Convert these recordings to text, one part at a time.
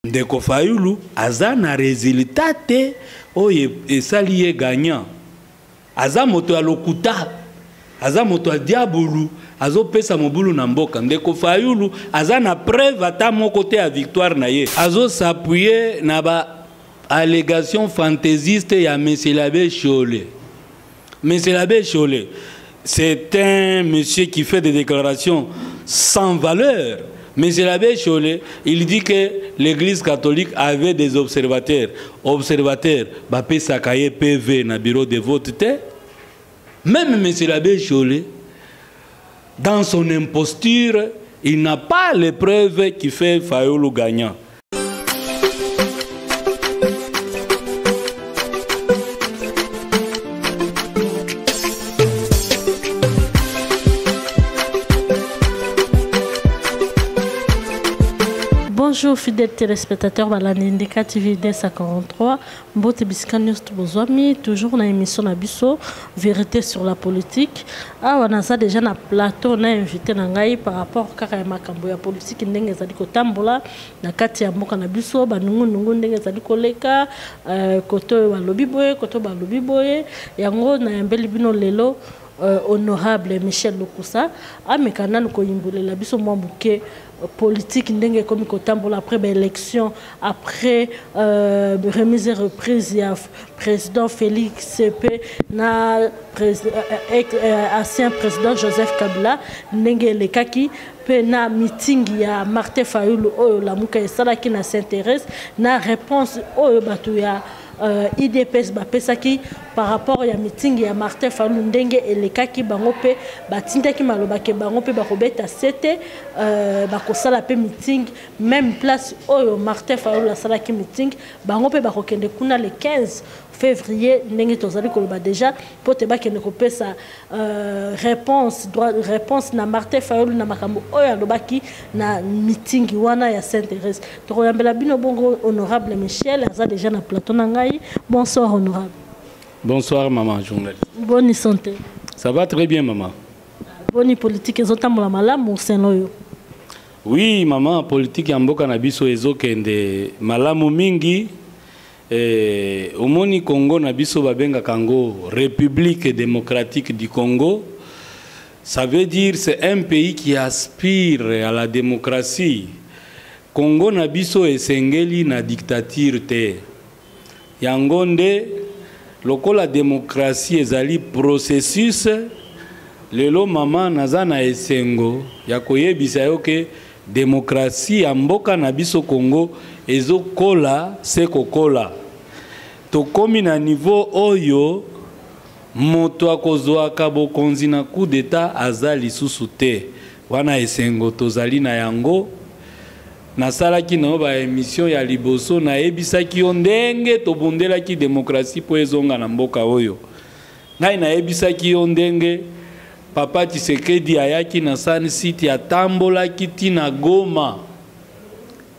Ndeko Fayulu aza na résultat te oye esali ye gagnant. Aza moto ya lokuta, aza moto ya diabulu, azo pesa mobulu na mboka. Ndeko Fayulu aza na preuve ata moko te ya victoire na ye. Azo s'appuyer na ba allégation fantaisiste ya Monsieur l'abbé Cholé. Monsieur l'abbé Cholé, c'est un monsieur qui fait des déclarations sans valeur. Monsieur l'abbé Cholé, il dit que l'église catholique avait des observateurs. Observateurs, Bapé Sakaye PV na bureau de vote. Même monsieur l'abbé Cholé, dans son imposture, il n'a pas les preuves qui fait Fayulu gagnant. Bonjour fidèles téléspectateurs de l'Indika TV 243. Mbote Bisika News Tubozwami, toujours dans l'émission Nabiso, Vérité sur la politique. Ah, on a déjà na plateau, on a invité Nangaï par rapport à Makambo ya politique, ndenge zali kotambola, na kati ya mboka Nabiso, banungu ndenge zali koleka, koto balobi boye, yango na yambeli bino lelo, honorable Michel Lukusa, amekana nuko yimbule la biso mwambuke politique ndenge komi kotambola après l'élection, après remise et reprise ya président Félix Sepe na ancien président Joseph Kabila ndenge lekaki pe na meeting ya Martin Fayulu oyo la muka esalaki na s'intéresse na réponse oyo batu ya IDPS bapesaki par rapport à meeting ya Martin Fayulu ndenge elekaki bango pe batindaki malobake bango pe bakobeta sete bakosala pe meeting même place oyo Martin Fayulu asalaki meeting bango pe bakokende kuna le 15 février ndenge tozali koloba déjà pote bakende kopesa réponse na Martin Fayulu na makambo oyo alobaki na meeting wana ya s'intéresse tokoyambela bino bongo honorable Michel aza déjà na plateau na ngai. Bonsoir honorable. Bonsoir maman journaliste. Bonne santé. Ça va très bien maman. Bonne politique ezotambola malamu senoyo. Oui maman, politique ya mboka na biso ezokende malamu mingi. Omoni Congo na biso babenga kango République démocratique du Congo. Ça veut dire c'est un pays qui aspire à la démocratie. Congo na biso esengeli na dictature te. Yangonde lokola démocratie ezali processus lelo mama naza na esengo ya koyebisa yo ke démocratie ya mboka na biso Congo ezokola sekokola tokomi na niveau oyo moto akozwaka bokonzi na coup d'état aza lisusu te wana esengo tozali na yango nasalaki na ba émission ya liboso na ebisaki yo ndenge tobundelaki démocratie po ezonga na mboka oyo ngai na ebisaki yo ndenge Papa Tshisekedi ayaki na Sun City atambolaki tina Goma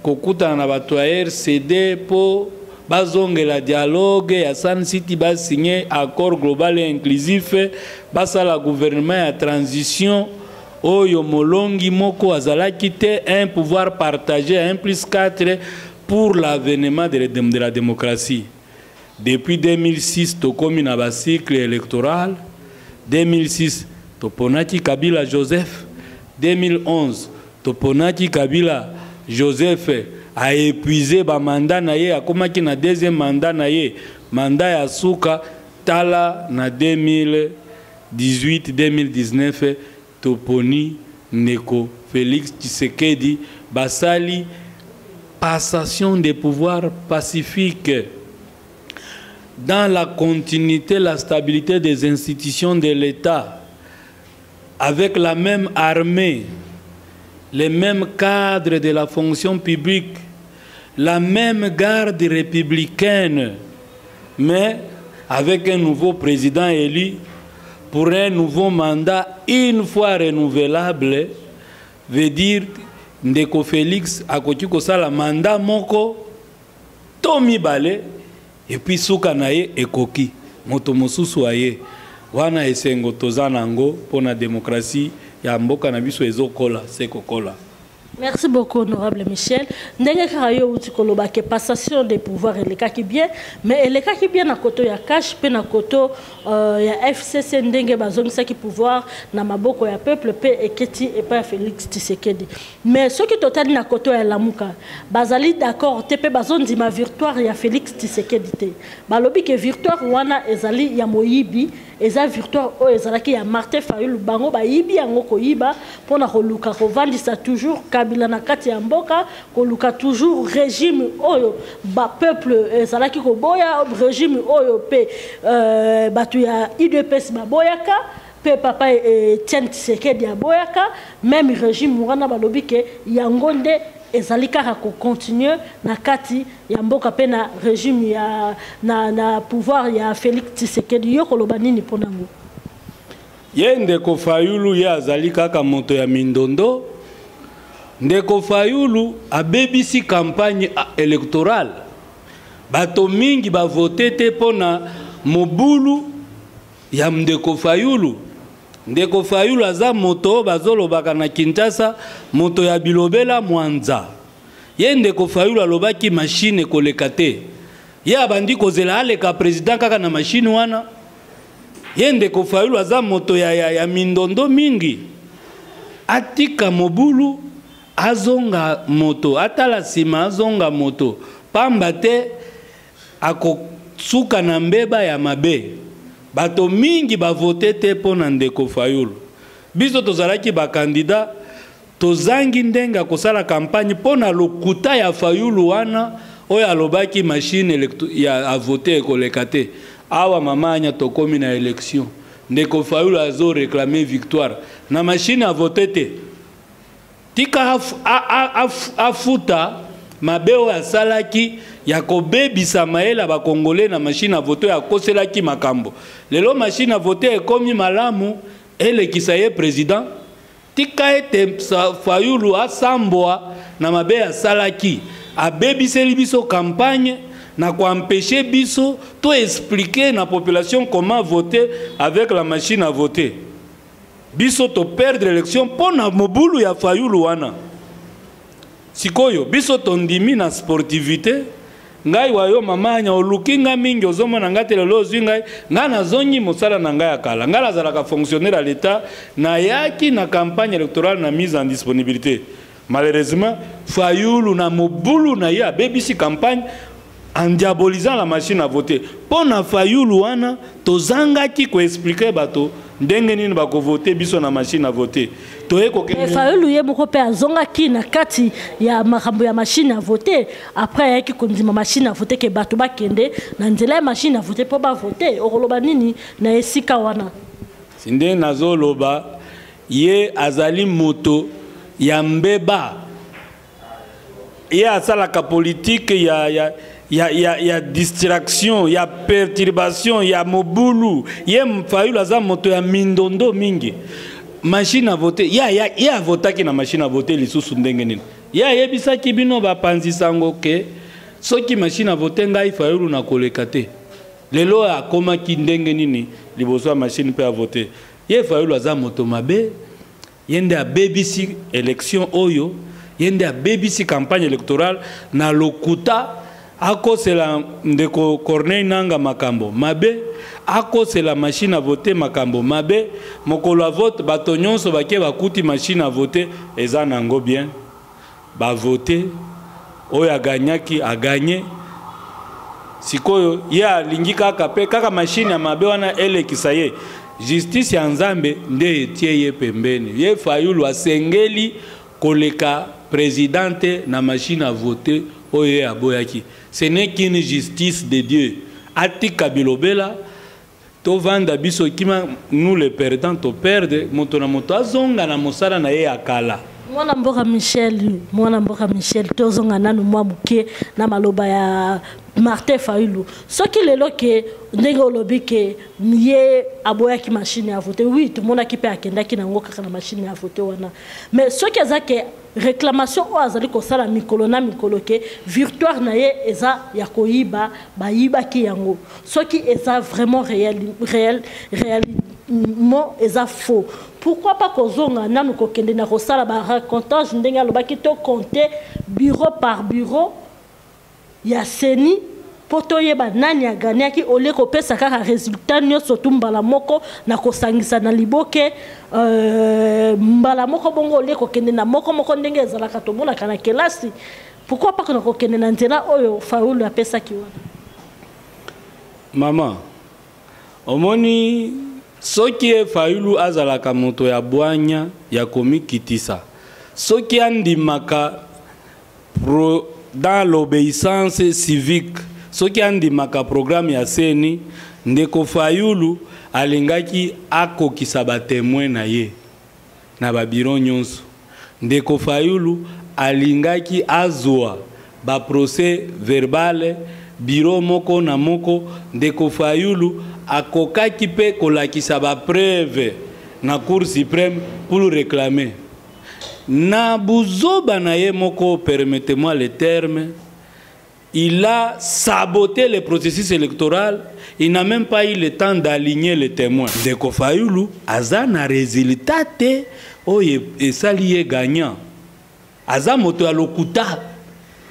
kokutana na bato ya RCD po bazongela dialogue ya Sun City basigné accord global et inclusif basala gouvernement ya transition oyo molongi moko azalaki te un pouvoir partagé 1+4 pour l'avènement de la démocratie. Depuis 2006 tokomi na ba cycle électoral. 2006 toponaki Kabila Joseph. 2011 toponaki Kabila Joseph a épuisé ba mandat na ye akomaki na deuxième mandat na ye mandat ya suka tala na 2018 2019 toponi Neko Félix Tshisekedi basali passation des pouvoirs pacifiques dans la continuité, la stabilité des institutions de l'État avec la même armée, les mêmes cadres de la fonction publique, la même garde républicaine, mais avec un nouveau président élu pour un nouveau mandat une fois renouvelable, veut dire Ndeko Félix akoki kosala mandat moko tomi balé et puis suka naye ekoki moto mosusu aye wana esengo tozanango pona démocratie ya mboka na biso ezokola sekokola. Merci beaucoup, honorable Michel. Ndenge karayo uti koloba ke passation des pouvoirs et les cas qui bien, mais les cas qui bien na koto ya cash pe na koto ya FCC ndenge bazongisa ki pouvoir na maboko ya peuple pe eketi et pas Félix Tshisekedi. Mais ce qui total na koto ya lamuka, bazali d'accord te pe bazondi ma victoire ya Félix Tshisekedi te. Balobi ke victoire wana ezali ya Moyibi, eza victoire o ezalaki ya Martin Fayulu bango ba yibi yango ko yiba pona ko luka ko vandisa toujours Kabila na kati ya mboka ko luka toujours régime oyo ba peuple ezalaki ko boya régime oyo pe batu ya UDPS ba boyaka pe papa Etienne Tshisekedi ya boyaka même régime wana balobi ke yangonde ezalika ko continuer na kati ya mboka pe na régime ya na pouvoir ya Félix Tshisekedi yo koloba nini ponango ye ndeko Fayulu ya azalika ka moto ya mindondo ndeko Fayulu abebisi campagne électorale bato mingi ba voter te pona mobulu ya ndeko Fayulu. Ndeko Fayulu aza moto bazolobaka na Kinshasa moto ya bilobela Mwanza. Ye ndeko Fayulu alobaki machine koleka te. Ye abandi kozela aleka président kaka na machine wana. Ye ndeko Fayulu aza moto ya mindondo mingi. Atika mobulu azonga moto, atala sima azonga moto. Pamba te akotsuka na mbeba ya mabe. Bato mingi ba vote te pona ndeko Fayulu. Biso tozalaki ba candidat tozangi ndenga kosala campagne pona lokuta ya Fayulu wana oyo alobaki machine ya voter koleka te. Awa mamanya tokomi na élection. Ndeko Fayulu azo réclamer victoire. Na machine a voter te. Tika afuta mabeo ya salaki ya kobebisa maela ba Congolais na machine à voter ya koselaki makambo. Lelo machine à voter ekomi malamu elekisa ye président. Tika ete Fayulu asamboa na mabe ya salaki abebiseli biso campagne na ko empêcher biso to expliquer na population comment voter avec la machine à voter. Biso to perdre l'élection pona mobulu ya Fayulu wana. Sikoyo biso tondimi na sportivité ngai wayo mamanya olukinga mingi ozomona ngatele lozi ngai ngana zongi mosala na ngai akala ngala zalaka fonctionnaire à l'état na yaki na campagne électorale na mise en disponibilité. Malheureusement Fayulu na mobulu na ya BBC campagne en diabolisant la machine à voter. Pona Fayulu wana tozangaki ko expliquer bato ndenge nini bako voter biso na machine à voter. Fayulu ye moko pe azonga ki na kati ya makambo ya machine à voter après yaki kondima machine à voter ke bato bakende na nzela ya machine à voter po ba voter okoloba nini na esika wana sinde nazoloba ye azali moto ya mbeba ye asalaka politique ya distraction, ya perturbation, ya mobulu. Ye Fayulu aza moto ya mindondo mingi. Machine à voter, ya votaki na machine à voter lisusu ndenge nini. Ya yebisaki bino bapanzisango ke soki machine à voter ngai Fayulu na koleka te. Lelo akomaki ndenge nini liboso ya machine pe à voter. Ye Fayulu aza moto mabe, yende a BBC élection oyo, yende a BBC campagne électorale na lokuta ako c'est la ndeko Corneille Nanga makambo mabe ako c'est la machine à voter makambo mabe mokolo a vote bato nyonso bake bakuti machine à voter eza nango bien ba voter oyo aganyaki aganye sikoyo ya lingika kape kaka machine ya mabe wana elekisa ye justice ya Nzambe nde etie ye pembeni ye Fayulu asengeli koleka présidente na machine à voter oyo aboyaki. Ce n'est qu'une justice de Dieu. Atika bilobela to vanda biso kima nous les perdants to perdre moto na moto azonga na mosala na ye akala. Mwana mboka Michel tozonga nanu mwa muke na maloba ya Martin Fayulu. Soki lelo ke ndenge olobi ke ye aboyaki machine à voter, oui tout le monde qui peut akenda ki nango kaka na machine à voter wana. Mais soki azake réclamation o azali ko sala mikolo na mikolo ke victoire na ye eza ya koyiba bayiba ki yango soki eza vraiment réellement eza faux. Pourquoi pas kozonga nanu ko kende na ko sala ba racontage ndenga lobaki to compter bureau par bureau ya seni poto yeba nani ya gagné ki ole ko pesa kaka résultat nyonso tumbala moko na kosangisa na liboke mbala moko bongo ole ko kende na moko ndenge ezalaka tomona kana kelasi. Pourquoi pas ko kende na nzela oyo faulu ya pesa ki wana mama omoni soki e faulu azalaka moto ya bwanya ya komikitisa soki andimaka dans l'obéissance civique soki andimaka programme ya seni ndeko Fayulu alingaki akokisa ba témoin na ye na ba biro nyonso. Ndeko Fayulu alingaki azwa ba procès verbal biro moko na moko. Ndeko Fayulu akokaki pe kolakisa ba preuve na Cour suprême pour réclamer na buzoba na ye moko, permettez-moi le terme, il a saboté le processus électoral. Il n'a même pas eu le temps d'aligner les témoins. Ndeko Fayulu aza na résultat te oye esali gagnant. Aza moto ya lokuta,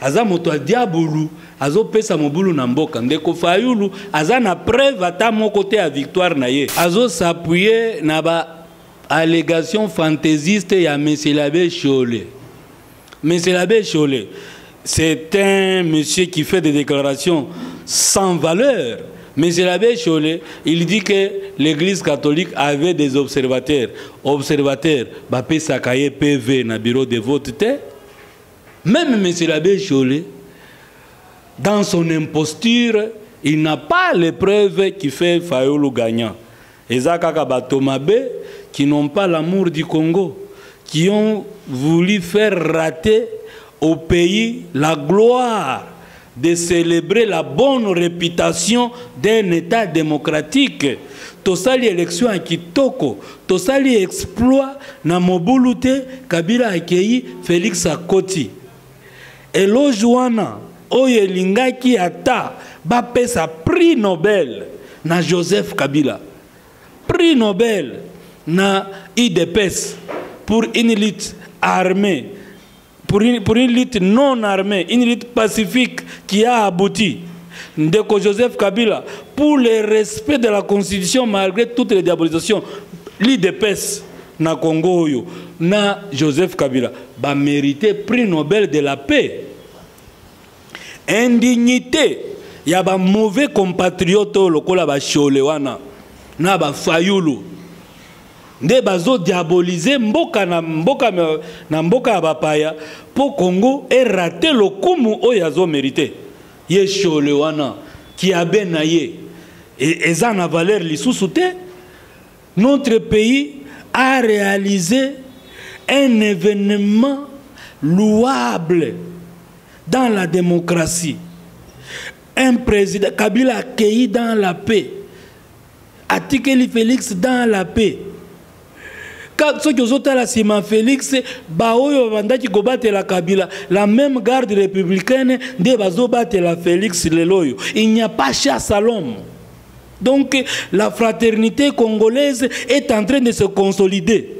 aza moto ya diabulu, azo pesa mobulu na mboka. Ndeko Fayulu aza na preuve ata moko te ya victoire na ye. Azo s'appuyer na ba allégation fantaisiste ya Monsieur l'abbé Cholé. Monsieur l'abbé Cholé, c'est un monsieur qui fait des déclarations sans valeur. Monsieur l'abbé Cholé, il dit que l'église catholique avait des observateurs. Observateurs, Bapé Sakaye PV na bureau de vote. Même monsieur l'abbé Cholé, dans son imposture, il n'a pas les preuves qui fait Fayulu gagnant. Et Zakaka Batomabe, qui n'ont pas l'amour du Congo, qui ont voulu faire rater au pays la gloire de célébrer la bonne réputation d'un État démocratique. Tosali élection à Kitoko, tosali exploit na Mobulute, Kabila accueilli Félix Akoti. Et l'Ojuana, Oyelingaki Ata, Bapesa prix Nobel na Joseph Kabila. Prix Nobel na IDPS pour une lutte armée, pour une lutte non armée, une lutte pacifique qui a abouti. Ndeko Joseph Kabila, pour le respect de la Constitution malgré toutes les diabolisations, l'IDPS na Congo na Joseph Kabila ba mérité prix Nobel de la paix. Indignité, il y a ba mauvais compatriotes lokola ba Cholé wana na ba Fayulu. Nde bazo diaboliser mboka na mboka bapaya pour Congo et rater le kumu oyazo mérité. Ye Cholé wana qui a ben naye et ça na valeur lisusu te. Notre pays a réalisé un événement louable dans la démocratie. Un président Kabila accueilli dans la paix. Atikeli Félix dans la paix. Quand ceux qui ont la Simon Félix, Baoyo Vandaki Gobate la Kabila, la même garde républicaine de Bazobate la Félix Leloyo. Il n'y a pas chasse à l'homme. Donc la fraternité congolaise est en train de se consolider.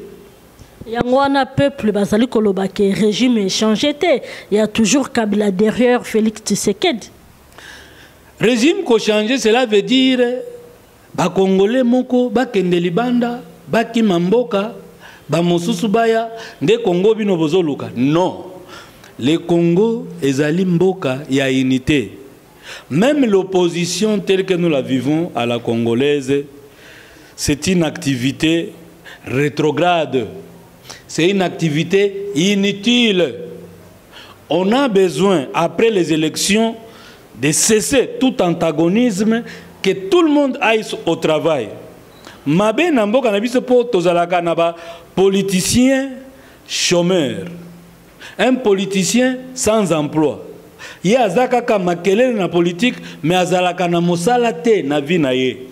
Yangwana peuple bazali kolobake régime échangé. Il y a toujours Kabila derrière Félix Tshisekedi. Régime ko changé, cela veut dire ba Congolais moko ba kende libanda ba kimamboka ba mosusu baya nde Congo bino bozoluka. Non, le Congo ezali mboka ya unité. Même l'opposition telle que nous la vivons à la congolaise, c'est une activité rétrograde. C'est une activité inutile. On a besoin, après les élections, de cesser tout antagonisme, que tout le monde aille au travail. Mabe namboka na biso po tozalaka na ba politicien chômeur. Un politicien sans emploi. Ye azaka ka makelele na politique mais azalaka na mosala te na vie na ye.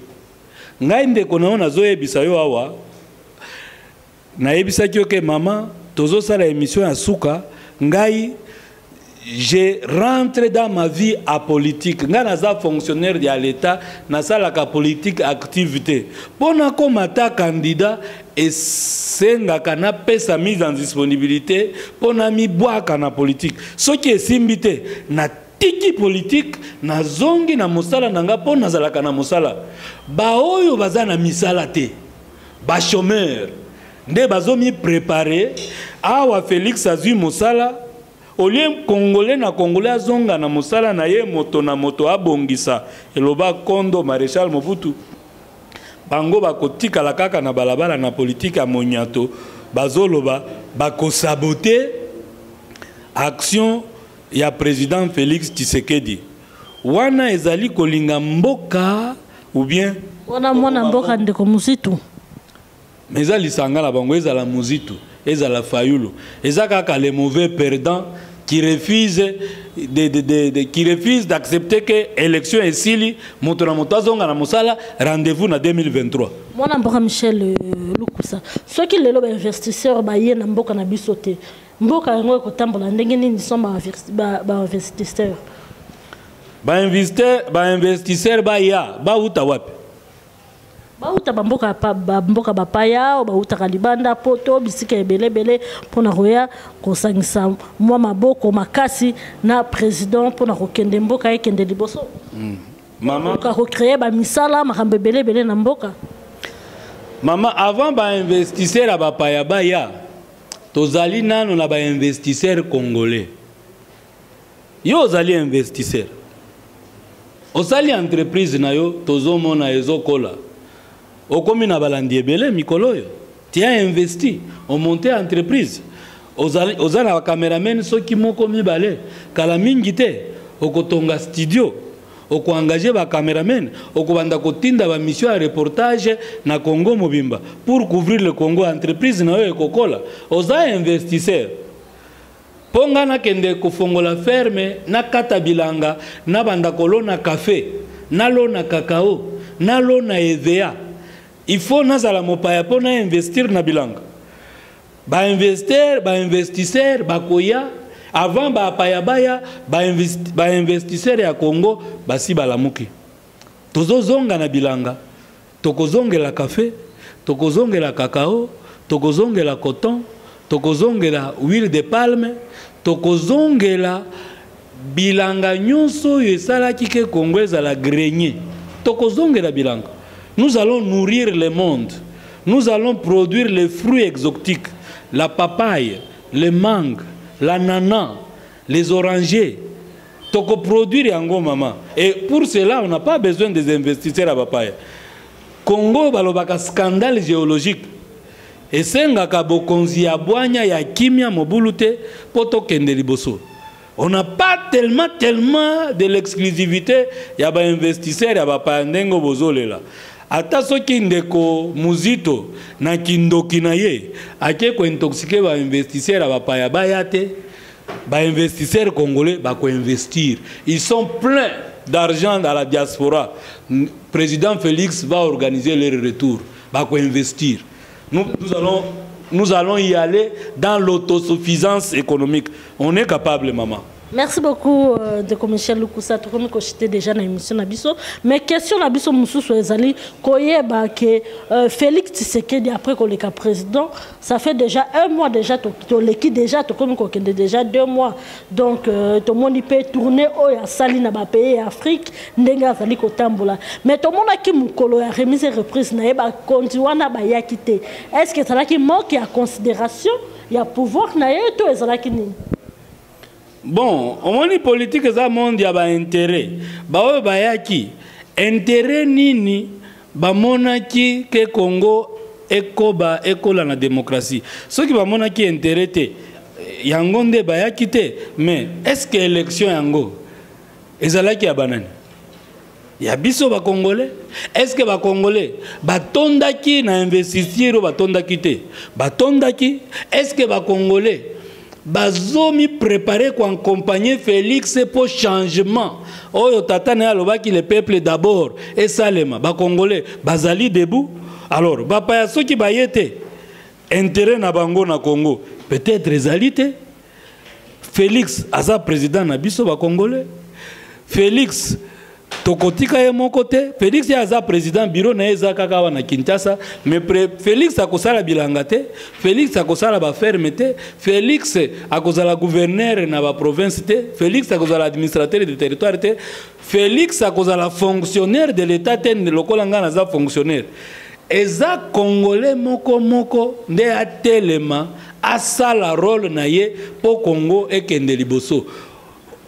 Ngai ndeko na zoyebisa yo awa. Na yebisa ki ke mama tozo sala émission ya suka ngai je rentre dans ma vie apolitique. Nga naza fonctionnaire de l'État, naza la politique activité. Pona komata candidat et senga kana pesa mise en disponibilité pona mi boaka na politique. Ce qui est simbité na tiki politique na zongi na mosala nanga pona zalaka na mosala. Ba oyo baza na misala te. Ba chômeur. Nde bazo mi préparer awa Félix azui mosala. Au lieu Congolais na Congolais azonga na mosala na ye moto na moto abongisa eloba Kondo Maréchal Mobutu bango bakotika la kaka na balabala na politique a monyato bazoloba bako saboter action ya président Félix Tshisekedi wana ezali kolinga mboka ou bien wana mwana mboka ndeko muzitu mais ezali sangala bango ezala muzitu ezala fayulu ezaka les mauvais perdants qui refusent d'accepter que l'élection est sili motonamotazonga na mosala rendez-vous na 2023. Mwana mboka Michel Lukusa soki lelo ba investisseur ba ye na mboka na bisote mboka yango ko tambola ndenge nini sont ba investisseur ba investisseur ba ya ba uta wapi bauta bamboka bapaya bauta kalibanda poto bisika ebele pona roya kosangisa mwa maboko makasi na président pona kokende mboka ekende liboso maman ka recréer ba misala makambe belé na mboka maman avant ba investisseur bapaya baya tozali nano na ba investisseur congolais yo ozali investisseur osali entreprise na yo tozomona ezokola okomi na balandi ebele mikolo yo tu as investi on monte entreprise ozala ba cameraman soki moko mibale kala mingi te okotonga studio oko engager ba cameraman okobanda kotinda ba mission ya reportage na Congo mobimba pour couvrir le Congo entreprise na yo ekokola oza investisseur ponga na kende kofongola ferme na kata bilanga na banda kolona café na lona cacao na lona EVA. Il faut nazala mopaya pona investir na bilanga. Ba investisseur bakoya avant ba paya baya ba investisseur ya Congo basi balamuki. Tozozonga na bilanga. Tokozongela café, tokozongela cacao, tokozongela coton, tokozongela huile de palme, tokozongela bilanga nyonso yesala kike Congo ezala grenier. Tokozongela bilanga. Nous allons nourrir le monde. Nous allons produire les fruits exotiques, la papaye, les mangues, l'ananas, les orangers. Toko produire yango maman. Et pour cela, on n'a pas besoin des investisseurs à papaye. Congo balobaka scandale géologique. Et sengaka bokonzi ya bwanya ya kimia mobulute poto kende liboso. On n'a pas tellement de l'exclusivité ya ba investisseurs ya ba ndengo bozolela. Ata soki ndeko muzito na kindoki na ye ake ko intoxiquer ba investisseurs ba paya bayate ba investisseurs congolais ba ko investir. Ils sont pleins d'argent dans la diaspora. Président Félix va organiser leur retour, ba ko investir. Nous allons y aller dans l'autosuffisance économique. On est capable, maman. Merci beaucoup de Michel Lukusa. Tout comme j'étais déjà dans l'émission Nabiso. Mais question Nabiso Moussou sur les alliés, que Félix Tshisekedi après qu'on est président, ça fait déjà 1 mois déjà, l'équipe déjà, tout comme qu'on est déjà 2 mois. Donc tout le monde peut tourner au Sali na ba pays Afrique, n'enga zali kotambola. Mais tout le monde qui mukolo a remise et reprise na ba continuana ba yakite. Est-ce que ça là qui manque à considération, il y a pouvoir na yeto et ça là qui ni. Bon, au moins les politiques ça monde ya ba intérêt. Ba o ba yaki intérêt nini ba monaki ke Congo ekoba ekola na démocratie. Ceux qui ba monaki intérêt te yango nde ba yaki te, mais est-ce que élection yango ezalaki ya banani? Ya biso ba congolais? Est-ce que ba congolais ba tondaki na investisseur ba tondaki te? Ba tondaki? Est-ce que ba congolais bazomi préparé pour accompagner Félix pour changement? Oyo tata na alobaki le peuple d'abord et salema ba congolais bazali debout. Alors ba paya soki bayete intérêt na bango na Congo peut-être ezalité. Félix aza président na biso ba congolais. Félix tokotika ye mon côté. Félix aza président bureau na eza kaka wana Kinshasa, mais Félix akosala bilanga te. Félix akosala ba fermeté. Félix akozala gouverneur na ba province te. Félix akozala administrateur de territoire te. Félix akozala fonctionnaire de l'état te lokola nga naza fonctionnaire. Eza congolais moko moko nde atelema asala rôle na ye po Congo ekende liboso.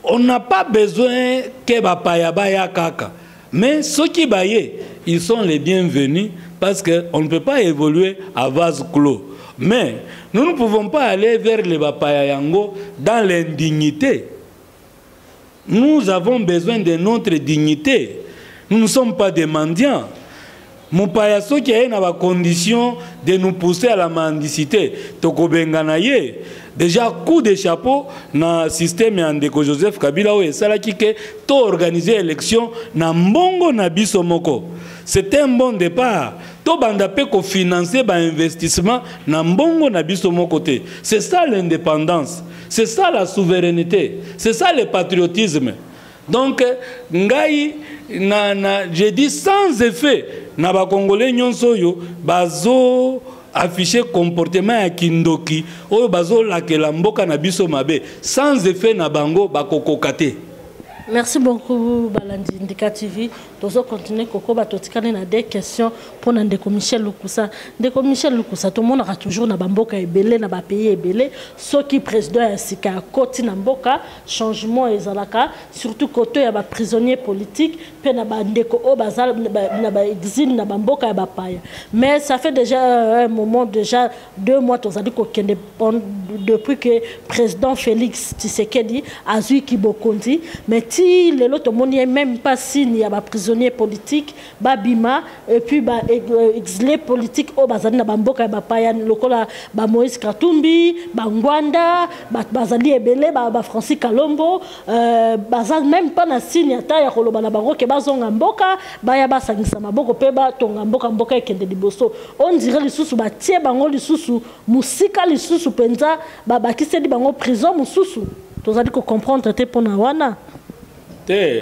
On n'a pas besoin que bapaya baya kaka. Mais ceux qui baillent, ils sont les bienvenus parce qu'on ne peut pas évoluer à vase clos. Mais nous ne pouvons pas aller vers les bapaya yango dans l'indignité. Nous avons besoin de notre dignité. Nous ne sommes pas des mendiants. Mupaya soki aye na ba condition de nous pousser à la mendicité. Toko benganaye. Déjà coup de chapeau na système ya ndeko Joseph Kabila o esala kike to organiser élection na mbongo na biso moko. C'est un bon départ. To banda pe ko financer ba investissement na mbongo na biso moko te. C'est ça l'indépendance. C'est ça la souveraineté. C'est ça le patriotisme. Donc ngai je dis sans effet na ba congolais nyonso yo bazo afficher comportement ya kindoki oyo bazo lakela mboka na biso mabe sans effet na bango bakokokate. Merci beaucoup Balandi Ndeka TV. Nous allons continuer Koko Batotikane na des questions pour Ndeko Michel Lukusa. Ndeko Michel Lukusa, tout le monde a toujours na bamboka ebele na ba pays ebele. Ceux qui président ainsi qu'à côté na mboka changement ezalaka surtout côté ya ba prisonniers politiques pe na ba ndeko o bazal na ba exil na bamboka ya ba paya. Mais ça fait déjà un moment déjà 2 mois tous dit qu'aucun depuis que président Félix Tshisekedi a eu Kibokondi mais si les autres monde même pas signe ya ba prisonniers politiques babima et puis ba exilés politiques au bazali na bamboka ya bapaya lokola ba Moïse Katumbi ba Ngwanda bazali ebele ba Francis Kalombo bazali même pas na signe ata ya koloba na bango ke bazonga mboka baya basangisa maboko pe ba tonga mboka ekende liboso on dirait lisusu ba tie bango lisusu musika lisusu penza ba bakiseli bango prison mususu tozali ko comprendre te pona wana.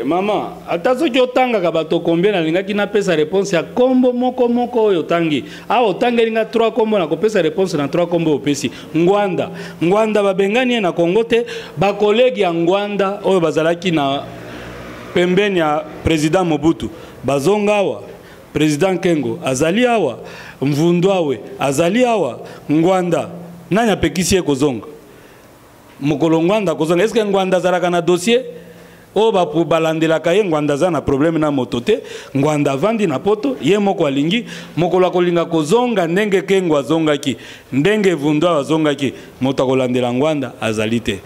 Maman, attention que otanga kabato combien na linga kina pesa réponse ya kombo moko moko oyo tangi. Ah otanga linga 3 kombo na ko pesa réponse na 3 kombo opesi. Ngwanda babengani na Congo te ba collègue ya Ngwanda oyo bazalaki na pembeni ya président Mobutu. Bazongawa, président Kengo azali awa, Mvundwawe azali awa, Ngwanda nanya pekisi kozonga. Mokolo Ngwanda kozonga est-ce que Ngwanda zalaka na dossier? O ba pour balandela kaye Ngwanda za na problème na motote Ngwanda vandi na poto ye moko alingi mokolo kolinga kozonga ndenge Kengo azongaki ndenge Vundwa azongaki moto kolandela Ngwanda azalite.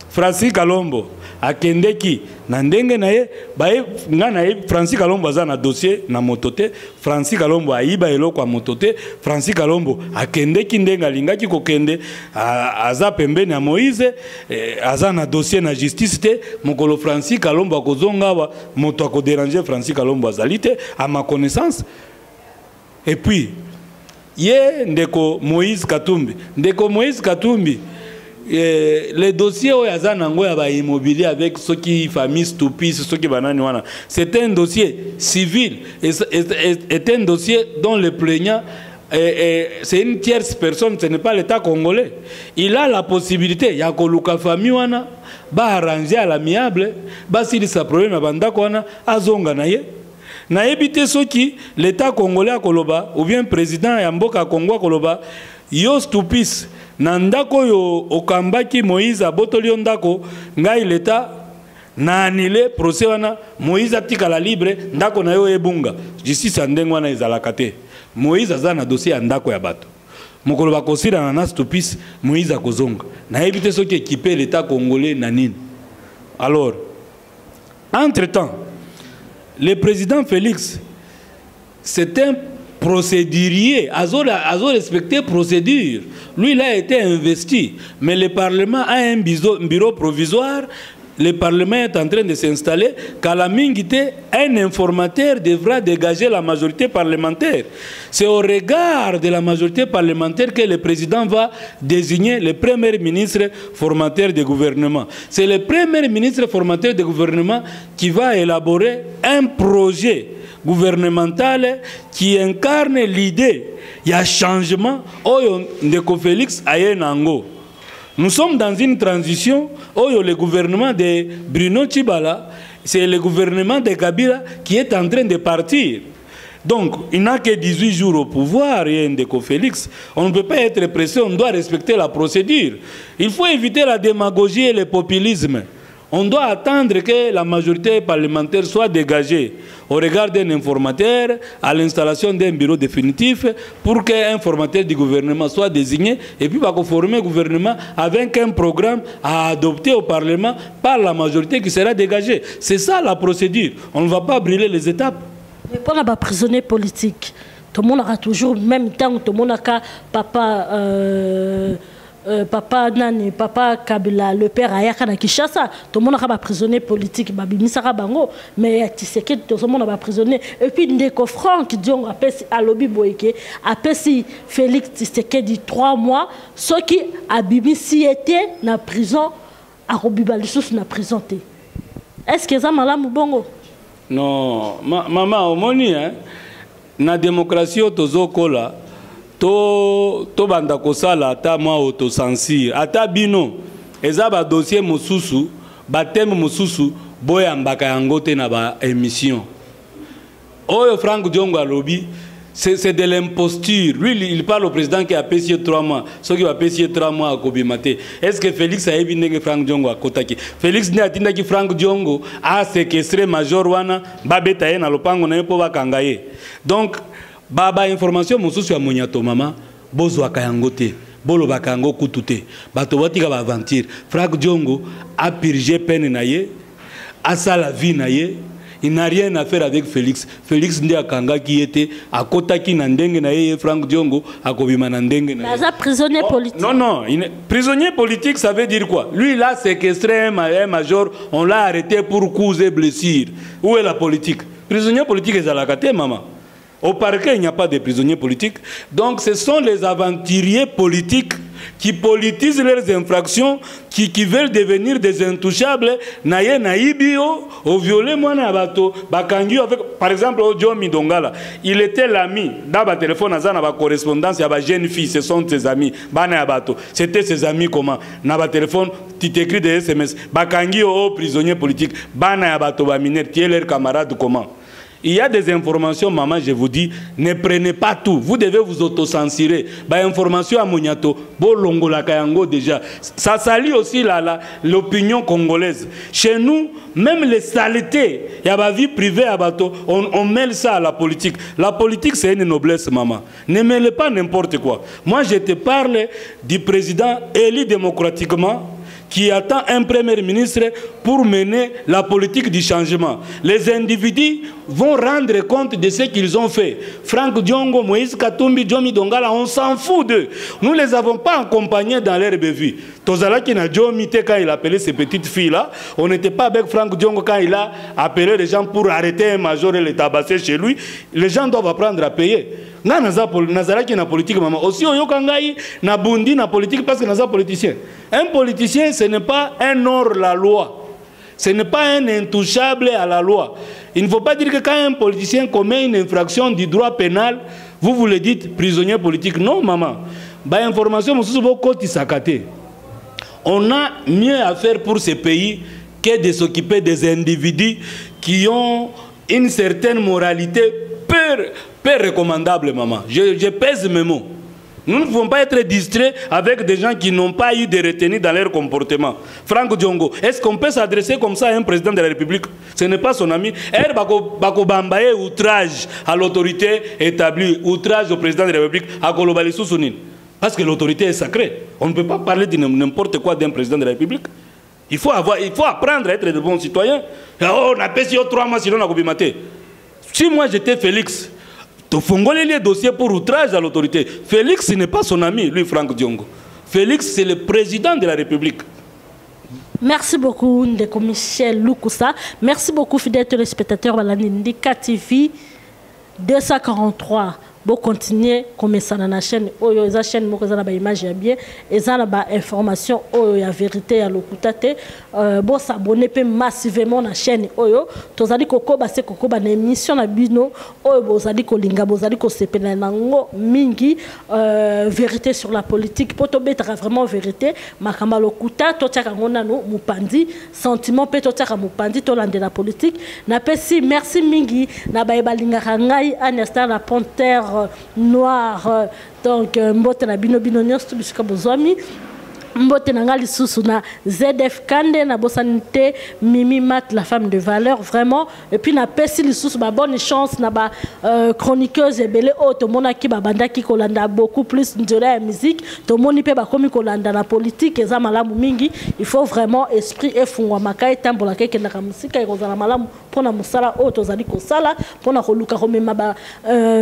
Francis Kalombo akendeki na ndenge na ye bae ngana ye Francis Kalombo aza na dossier na motote Francis Kalombo aiba eloko ya motote Francis Kalombo akendeki ndenge alingaki kokende aza pembeni ya Moïse aza na dossier na justice te mokolo Francis Kalombo akozonga wa moto akodéranger Francis Kalombo azalite à ma connaissance. Et puis ye ndeko Moïse Katumbi les dossiers où il y a immobilier avec ceux qui famille stupide, ceux qui banani wana. C'est un dossier civil et un dossier dont le plaignant c'est une tierce personne, ce n'est pas l'État congolais. Il a la possibilité, il y a que famille wana ba arranger à l'amiable, ba si sa problème à bandako wana azonga na ye. Na ebité ceux qui l'État congolais a koloba ou bien président ya mboka Congo koloba yo stupis nandako yo okambaki Moïse abotoli ndako ngai l'État na annulé procès wana Moïse atikala libre ndako na yo ebunga justice ndenge wana ezalaka te. Moïse aza na dossier ya ndako ya bato mokolo bakosira na stupis Moïse akozonga na ebité ceux qui équipé l'État congolais na nini. Alors entre temps le président Félix c'est un procédurier, Azo respecté procédure. Lui, il a été investi. Mais le Parlement a un bureau provisoire le Parlement est en train de s'installer, qu'à la Mingité, un informateur devra dégager la majorité parlementaire. C'est au regard de la majorité parlementaire que le président va désigner le premier ministre formateur du gouvernement. C'est le premier ministre formateur du gouvernement qui va élaborer un projet gouvernemental qui incarne l'idée. Il y a changement. Ndeko Félix Ayenango. Nous sommes dans une transition où le gouvernement de Bruno Tshibala, c'est le gouvernement de Kabila qui est en train de partir. Donc, il n'a que 18 jours au pouvoir, Ndeko Félix. On ne peut pas être pressé, on doit respecter la procédure. Il faut éviter la démagogie et le populisme. On doit attendre que la majorité parlementaire soit dégagée au regard d'un informateur à l'installation d'un bureau définitif pour qu'un formateur du gouvernement soit désigné et puis former un gouvernement avec un programme à adopter au Parlement par la majorité qui sera dégagée. C'est ça la procédure. On ne va pas brûler les étapes. Mais pour les prisonniers politiques, tout le monde aura toujours, même temps, tout le monde a papa Kabila, le père Ayaka na Kinshasa, tout le monde a prisonnier politique, mais Tshisekedi, tout le monde a prisonnier. Et puis Ndeko Frank, Dion appelle à Lobi Boyke, appelle Félix Tshisekedi 3 mois, ceux qui a BBC était na prison, à Robibalissus na prison. Est-ce que ça m'a bongo? Non, maman, au moni, hein, na démocratie autozokola. To banda kosala ata mwa autocensure ata bino eza ba dossier mosusu ba thème mosusu boya mbaka yango te na ba émission oyo Franck Diongo alobi c'est de l'imposture. Lui il parle au président qui a payé 3 mois, ceux qui va payer 3 mois à Kobimate. Est-ce que Félix a ébiné Franck Diongo à Kotaki? Félix n'a pas dit que Franck Diongo a séquestré major wana babetaye na lopango na yepo bakangaye. Donc baba information mosusu ya monyato mama bozwa kayangote bolo bakango kutute bato batika ba aventure. Franck Diongo a purgé peine na ye a sa la vie na ye. Il n'a rien à faire avec Félix. Félix ndi akanga qui était à kotaki na ndenge na ye Franck Diongo akobima na ndenge na ye. Mais prisonnier politique. Non, prisonnier politique ça veut dire quoi? Lui il a séquestré un major, on l'a arrêté pour cause et blessure. Où est la politique? Prisonnier politique est à la cate maman. Au parquet, il n'y a pas de prisonniers politiques. Donc, ce sont les aventuriers politiques qui politisent leurs infractions, qui veulent devenir des intouchables. Naye naibio, au violet moi nabato, bakangi avec, par exemple, Jomi Dongala, il était l'ami. Dans le téléphone, dans la correspondance, il y a des jeunes filles, ce sont ses amis. C'était ses amis comment? Dans le téléphone, tu t'écris des SMS. Bakangi au prisonnier politique, bana yabato baminer, tu es leur camarade comment? Il y a des informations, maman, je vous dis, ne prenez pas tout. Vous devez vous autocensurer. Bah, information à Mouniato, Bolongo la Kayango déjà. Ça salit aussi l'opinion congolaise. Chez nous, même les saletés, il y a la vie privée à bateau, on mêle ça à la politique. La politique, c'est une noblesse, maman. Ne mêlez pas n'importe quoi. Moi, je te parle du président élu démocratiquement, qui attend un premier ministre pour mener la politique du changement. Les individus vont rendre compte de ce qu'ils ont fait. Franck Diongo, Moïse Katumbi, Jomi Dongala, on s'en fout d'eux. Nous ne les avons pas accompagnés dans leur bévue. Tozala qui n'a Jomi quand il appelait ces petites filles-là, on n'était pas avec Franck Diongo quand il a appelé les gens pour arrêter un major et les tabasser chez lui. Les gens doivent apprendre à payer. Nazaraki na politique maman aussi oyokangai na bundi na politique parce que naza politicien. Un politicien ce n'est pas un hors la loi. Ce n'est pas un intouchable à la loi. Il ne faut pas dire que quand un politicien commet une infraction du droit pénal, vous le dites prisonnier politique. Non maman. Ba information on a mieux à faire pour ce pays que de s'occuper des individus qui ont une certaine moralité peu recommandable, maman. Je pèse mes mots. Nous ne pouvons pas être distraits avec des gens qui n'ont pas eu de retenue dans leur comportement. Franck Diongo, est-ce qu'on peut s'adresser comme ça à un président de la République? Ce n'est pas son ami. Bako Bambaye, outrage à l'autorité établie, outrage au président de la République, à Kolobali Soussounine. Parce que l'autorité est sacrée. On ne peut pas parler de n'importe quoi d'un président de la République. Il faut apprendre à être de bons citoyens. Oh, on a payé 3 mois sinon on a coupé. Si moi j'étais Félix, tu fongolais les dossiers pour outrage à l'autorité. Félix, ce n'est pas son ami, lui, Franck Diongo. Félix, c'est le président de la République. Merci beaucoup, Ndeko Michel Lukusa. Merci beaucoup, fidèles téléspectateurs de la Nindika TV 243. Bon, continuer comme ça dans la chaîne. Oyo, eza chaîne, moi, eza na ba image ya bien, eza na ba information, oyo ya vérité ya lokutate. Bon, s'abonner pe massivement na chaîne. Oyo, tozali kokoba se kokoba na émission na bino. Oyo, bozali kolinga, bozali kosepela nango mingi. Vérité sur la politique. Poto betara vraiment vérité. Makamba lokuta, totiaka ngona no mupandi. Sentiment pe totiaka mupandi, tolande la politique. Na pesi, merci mingi. Na ba ebalinga rangai, Anestar la panthère noir, donc mbote na bino bino nyonso bisika bozwami mbote na ngali susu na ZF Kande na bosanité Mimi Mat la femme de valeur vraiment et puis na pesi lisusu ba bonne chance na ba chroniqueuse ebele auto mona ki ba banda ki kolanda beaucoup plus de la musique to moni pe ba komi kolanda na politique eza malamu mingi il faut vraiment esprit efungwa makai tambola keke na musika ikozala malamu pona musala auto zali ko sala pona koluka komema ba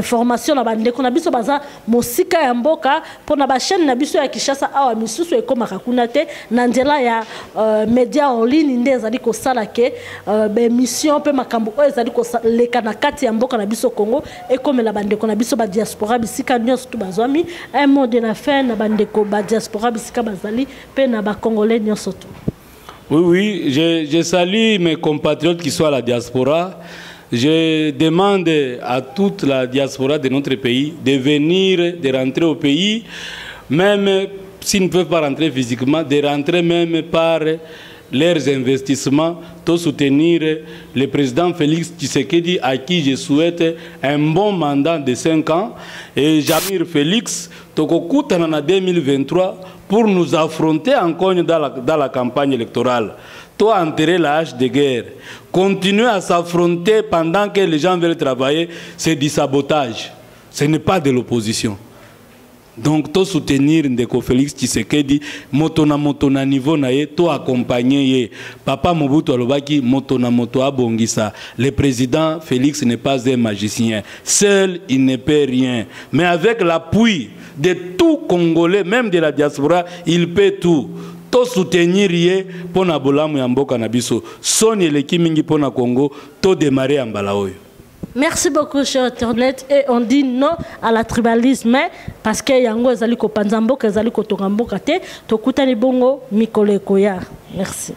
formation na bande kona biso baza musika ya mboka pona ba chaîne na biso ya Kishasa awa misusu ekoma kakunate na nzela ya media en ligne nde ezali ko sala ke be mission pe makambo o ezali ko leka na kati ya mboka na biso Congo ekomela bande kona biso ba diaspora bisika nyonso tu bazwami un mot de la fin na bande ko ba diaspora bisika bazali pe na ba congolais nyonso tu. Oui, je salue mes compatriotes qui sont à la diaspora. Je demande à toute la diaspora de notre pays de venir, de rentrer au pays, même s'ils ne peuvent pas rentrer physiquement, de rentrer même par leurs investissements, pour soutenir le président Félix Tshisekedi, à qui je souhaite un bon mandat de 5 ans, et Jamir Félix, en 2023, pour nous affronter encore dans la campagne électorale. Toi, enterrer la hache de guerre, continuer à s'affronter pendant que les gens veulent travailler, c'est du sabotage. Ce n'est pas de l'opposition. Donc, to soutenir Ndeko Félix Tshisekedi, motona niveau nae, to accompagner Papa Mobutu alobaki motona moto abongisa. Le président Félix n'est pas un magicien. Seul, il ne peut rien. Mais avec l'appui de tout Congolais, même de la diaspora, il peut tout. To soutenir yé pour na bolamu ya mboka na biso. Soni eleki mingi pour na Congo, to démarrer en balaoyo. Merci beaucoup, cher Internet. Et on dit non à la tribalisme parce que yango ezali ko panzambo, ezali ko torambo kate, to kutani bongo mikole koya. Merci.